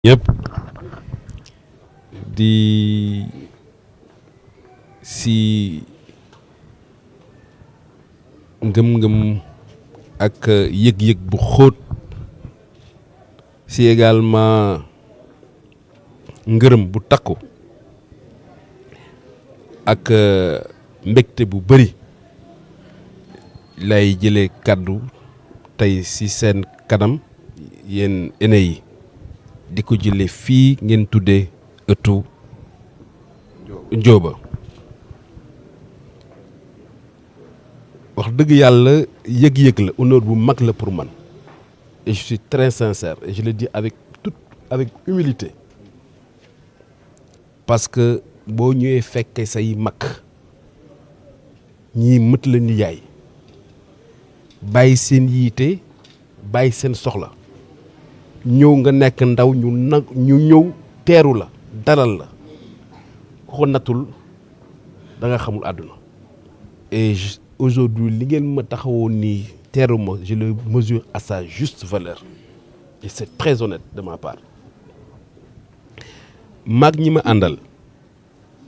yëpp di si ngëm-ngëm ak yëg-yëg bu xóot si également ngërëm bu takku ak mbégte bu bëri lay jëlee kàddu tey si seen kanam yéen aîné yi di ko jëlee fii ngeen tuddee ëttu Njóoba wax dëgg yàlla yëg-yëg la honneur bu mag la pour man et je suis très sincère et je le dis avec humilité parce que boo ñëwee fekke say mag ñii mët la ni yaay bàyyi seen yiite bàyyi seen soxla ñëw nga nekk ndaw ñu ñëw teeru la dalal la ko natul da nga xamul àdduna et aujourd'hui li ngeen ma taxawoon nii teeru ma je le mesure à sa juste valeur et c'est très honnête de ma part maag ñi ma àndal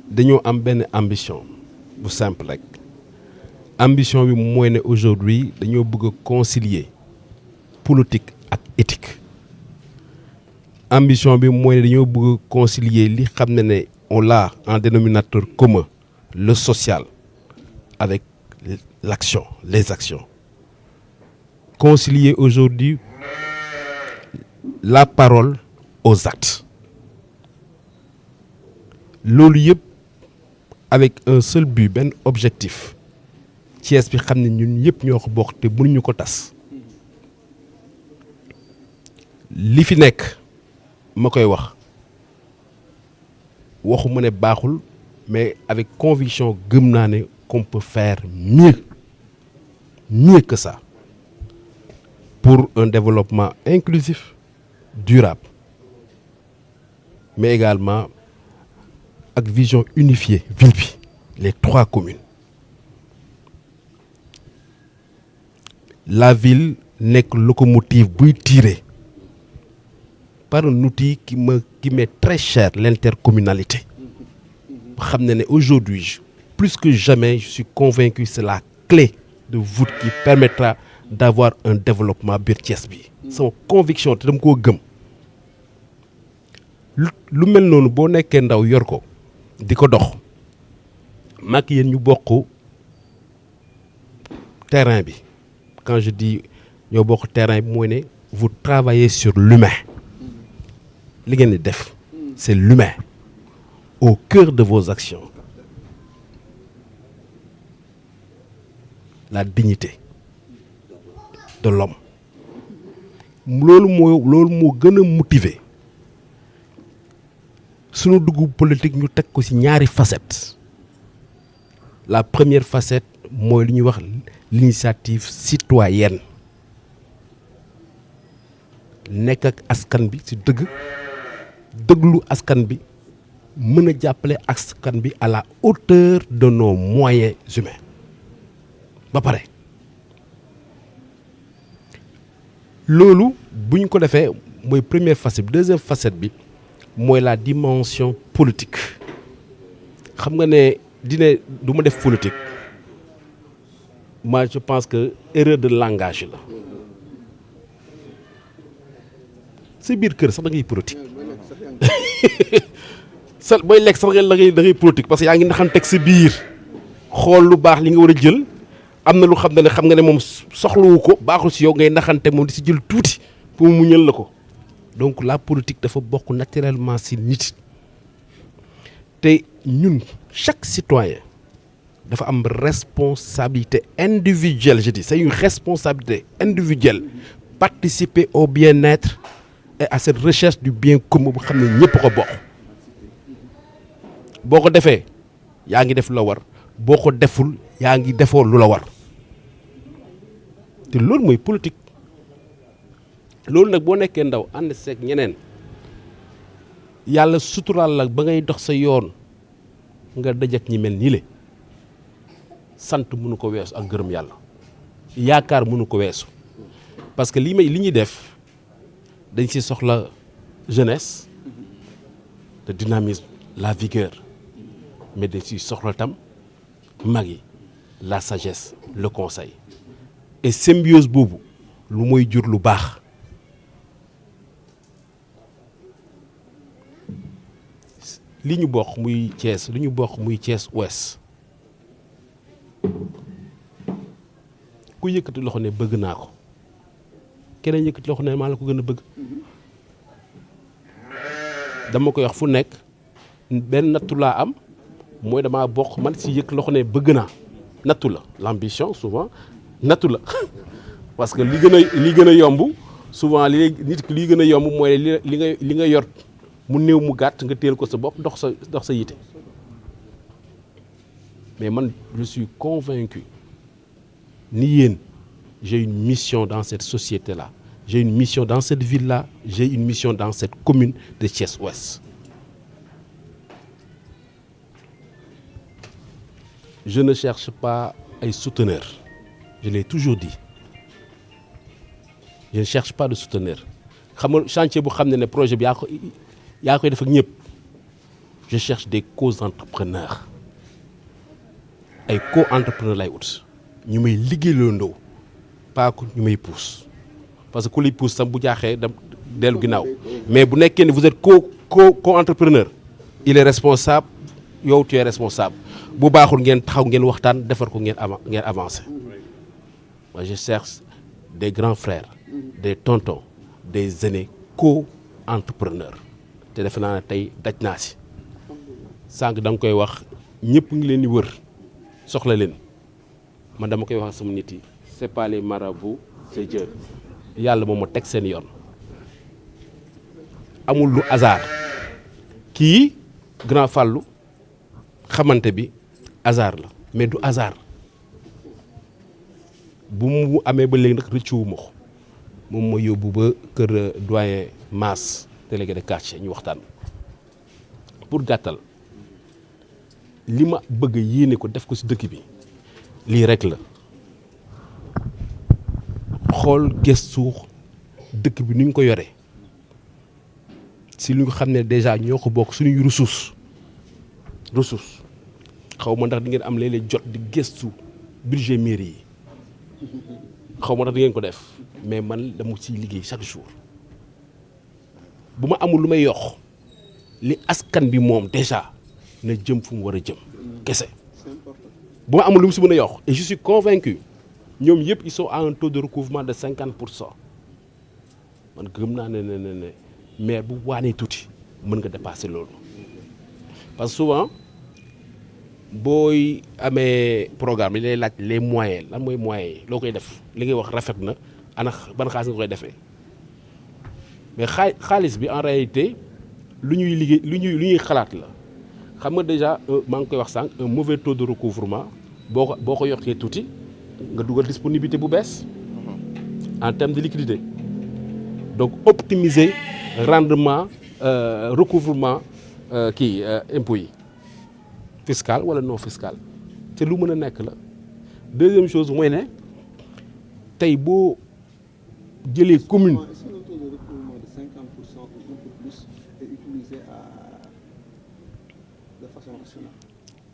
dañoo am benn ambition bu simple rek ambition bi mooy ne aujourd'hui dañoo bëgg a concilier politique ak éthique ambition bi mooy ne dañoo bëgg a concilier li xam ne on l'a en dénominateur commun le social avec l'action les actions concilier aujourd'hui la parole aux actes loolu yëpp avec un seul but benn objectif Thiès bi xam ne ñun yëpp ñoo ko bokk te mënuñu ko tas li fi nekk ma koy waxuma ne baaxul mais avec conviction gëm naa ne qu'on peut faire mieux que ça pour un développement inclusif durable mais également ak vision unifiée ville bi les 3 communes la ville nekk locomotive buy tirée par un outil qui m'est très cher l'intercommunalité xam ne aujourd'hui plus que jamais je suis convaincu c'est la clé de voûte qui permettra d'avoir un développement biir Thiès bi sama conviction te dama koo gëm lu mel noonu boo nekkee ndaw yor ko di ko dox mag yéen ñu bokk terrain bi quand je dis ñoo bokk terrain bi mooy ne vous travaillez sur l'humain li ngeen di def c'est l'humain au cœur de vos actions la dignité de l'homme loolu moo gën a motiver sunu dugg politique ñu teg ko ci ñaari facettes la première facette mooy li ñuy wax l'initiative citoyenne nekk ak askan bi ci dëglu askan bi mën a jàppale askan bi à la hauteur de nos moyens humains ba pare loolu bu ñu ko defee mooy première facette bi deuxième facette bi mooy la dimension politique xam nga ne du ma def politique moi je pense que erreur de langage la sa biir kër sax da ngay politique sa booy lekk sax da ngay politique parce que yaa ngi naxanteeg sa biir xool lu baax li nga war a jël am na lu xam nga ne moom soxlawu ko baaxul si yow ngay naxante moom di si jël tuuti pour mu muñal la ko donc la politique dafa bokk naturellement si nit te ñun chaque citoyen dafa am responsabilité individuelle je dis c'est une responsabilité individuelle participer au bien-être et à cette recherche du bien commun bu xam ne ñëpp ko boo ko defee yaa ngi def lu la war boo ko deful yaa ngi defoo lu la war te loolu mooy politique loolu nag boo nekkee ndaw ànd seeg ñeneen yàlla suturaal la ba ngay dox sa yoon nga dajak ñi mel nii le sant mënu ko weesu ak gërëm yàlla yaakaar mënu ko weesu parce que li ñuy def dañ ci soxla jeunesse le dynamisme la vigueur mais da ciy soxla tam mag yi la sagesse le conseil et symbiose boobu lu mooy jur lu baax li ñu bokk muy Thiès li ñu bokk muy Thiès Ouest ku yëkkati loxo ne bëgg naa ko keneen yëkkati loxo ne maa la ko gën a bëgg dama koy wax fu nekk benn nattu laa am mooy damaa bokk man si yëkk loxo ne bëgg naa nattu la l'ambition souvent nattu la parce que li gën a yomb souvent nit ki li gën a yomb mooy li nga yor mu néew mu gàtt nga téel ko sa bopp dox sa yite mais man je suis convaincu ni yéen j'ai une mission dans cette société là j'ai une mission dans cette ville là j'ai une mission dans cette commune de Thiès Ouest je ne cherche pas ay souteneurs je l'ai toujours dit je ne cherche pas de souteneurs xam nga chantier bu xam ne projet bi yaa koy def ak ñëpp je cherche des co-entrepreneurs ay co-entrepreneurs lay ut ñu may liggéeyandoo pas que ñu may pousse parce que ku lay pousse tam bu jaaxee dem dellu ginnaaw mais bu nekkee ne vous êtes co-entrepreneur il est responsable yow tu es responsable bu baaxul ngeen taxaw ngeen waxtaan defar ko ngeen avancer moi je cherche des grands frères des tontons des aînés co-entrepreneurs te defe naa ne tey daj naa si sànq da nga koy wax ñëpp ngi leen di wër soxla leen man dama koy wax sama nit yi c'est pas les marabouts c'est Dieu yàlla moom ma teg seen yoon amul lu hasard kii grand Fallou xamante bi hasard la mais du hasard bu mu amee ba léegi nag rëccuwuma ko moom ma yóbbu ba kër doyen Mass délégué de quartier ñu waxtaan pour gàttal li ma bëgg yéene ko def ko ci dëkk bi lii rek la xool gëstu dëkk bi nu ñu ko yoree si lu nga xam ne déjà ñoo ko bokk suñuy ressource xaw ma ndax di ngeen am léeg-léeg jot di gëstu budget mairie yi xaw ma ndax di ngeen ko def mais man dama ciy liggéey chaque jour bu ma amul lu may yokk li askan bi moom déjà na jëm fu mu war a jëm kese bu ma amul lu mu si mën a yokk et je suis convaincu ñoom yëpp ils sont à un taux de recouvrement de 50% man gëm naa ne maire bu waanee tuuti mën nga dépasser loolu parce que souvent booy amee programme li lay laaj les moyens lan mooy moyens yi loo koy def li ngay wax rafet na ana ban xaalis nga koy defee mais xaalis bi en réalité lu ñuy liggéey lu ñuy xalaat la xam nga déjà maa ngi koy wax sànq un mauvais taux de recouvrement boo ko yokkee tuuti nga dugal disponibilité bu bees en termes de liquidité donc optimiser rendement recouvrement impôts yi fiscal wala non fiscal te lu mën a nekk la deuxième chose mooy ne tey boo jëlee commune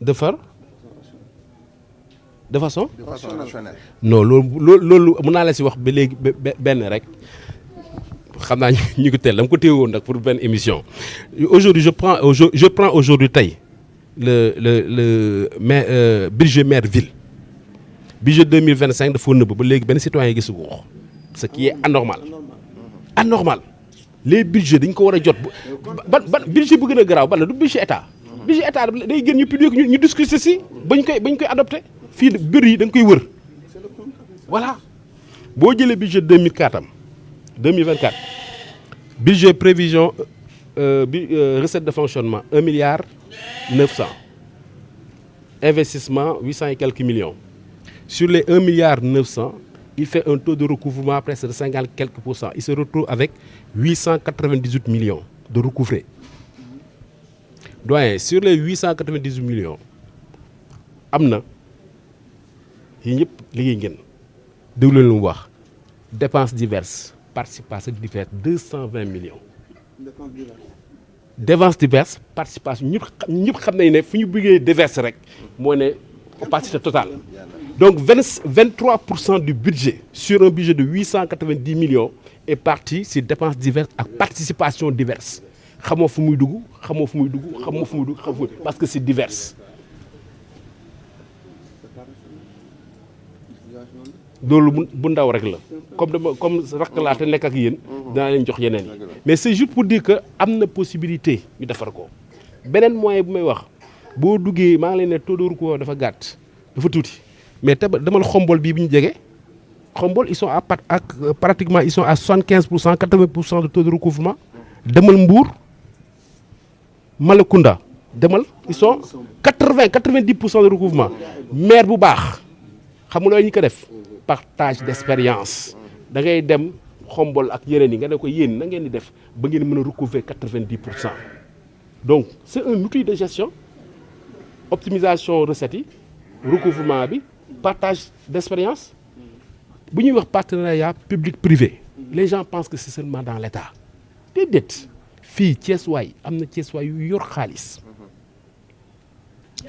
de façon rationnelle non loolu mën naa la si wax ba léegi benn rek xam naa ñu ko teel dama ko téye woon nag pour benn émission aujourd'hui je prends aujourd'hui tey le budget maire ville budget 2025 dafa nëbb ba léegi benn citoyen gisu ko ce qui est anormal les budgets dañ ko war a jot ban budget bu gën a garaaw ban la du budget état day gën ñu publier ñu discuter si bañ koy adopté fii bureau yi da nga koy wër voilà boo jëlee budget 2024 budget prévision recette de fonctionnement 1 milliard 900 investissement 800 et quelques millions sur les 1 milliard 900 il fait un taux de recouvrement presque de 50 quelques %. Il se retrouve avec 898 millions de recouvrés. Doyen, sur les 898 millions, amna yi ñëpp liggéey ngeen déglu leen lu mu wax dépenses diverses participation diverses 220 millions dépenses diverses participation ñëpp xam nañ ne fu ñu bëggee déverse rek moo ne opacité totale donc 23% du budget sur un budget de 890 millions est parti sur dépenses diverses ak participation diverses xamoo fu muy dugg xamoo fu muy dugg parce que c'est divers loolu bu ndaw rek la comme rakk laa te nekk ak yéen dinaa leen jox yeneen yi mais c'est juste pour dire que am na possibilité ñu defar ko beneen moyen bu may wax boo duggee maa ngi leen ne taux de recours dafa gàtt dafa tuuti mais te demal xombol bii bi ñu jege xombol ils sont pratiquement ils sont à 75% 80% de taux de recouvrement demal Mbour Malakunda demal ils sont 90% de recouvrement maire bu baax xam nga looy ñu ko def partage d'expérience da ngay dem xombol ak yeneen yi nga ne ko yéen na ngeen di def ba ngeen mën a recouvrer 90%. donc c'est un outil de gestion optimisation recettes yi recouvrement bi partage d'expérience bu ñuy wax partenariat public privé les gens pensent que c'est seulement dans l'État déedéet fii Thiès waay am na Thiès waay yu yor xaalis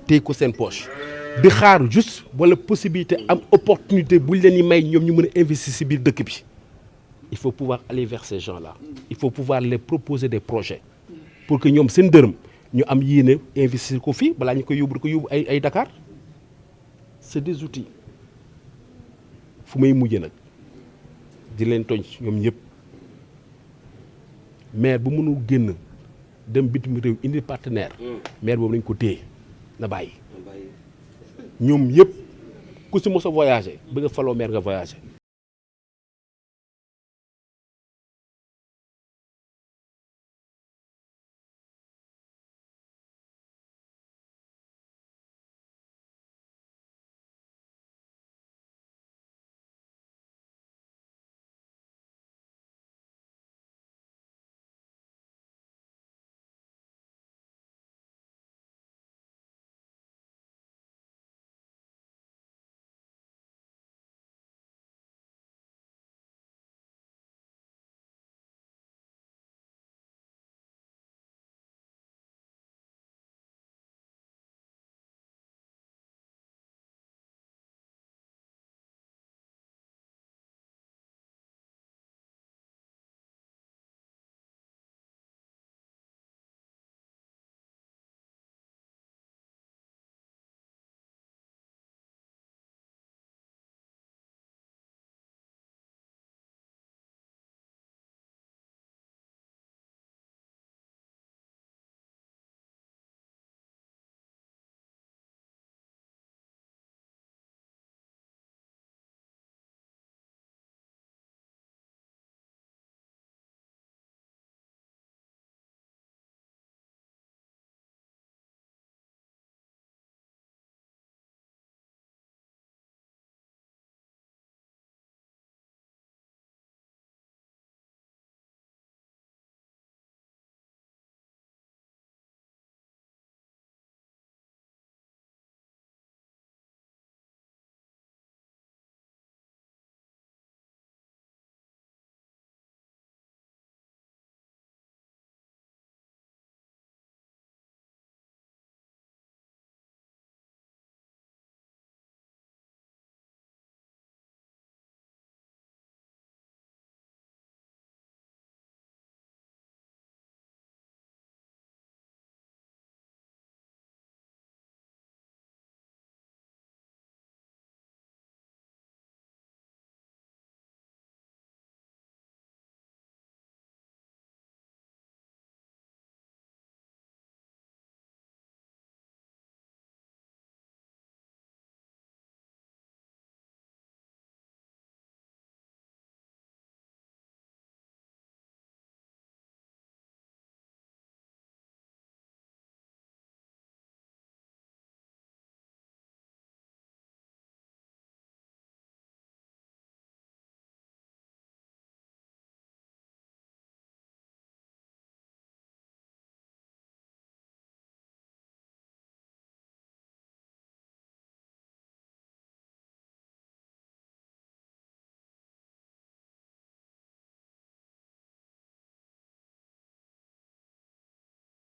tey ko seen poche di xaar juste wala possibilité am opportunité bu leen di may ñoom ñu mën a investir ci biir dëkk bi il faut pouvoir aller vers ces gens-là il faut pouvoir les proposer des projets pour que ñoom seen dërëm ñu am yéene investir ko fii balaa ñu ko yóbbu ay Dakar c'est des outils fu may mujjee nag di leen tooñ ñoom ñëpp maire bu mënul génn dem bitim réew indi partenaire maire boobu nañ ko téye na bàyyi ñoom yëpp ku si mos a voyager bëgg a faloo maire nga voyager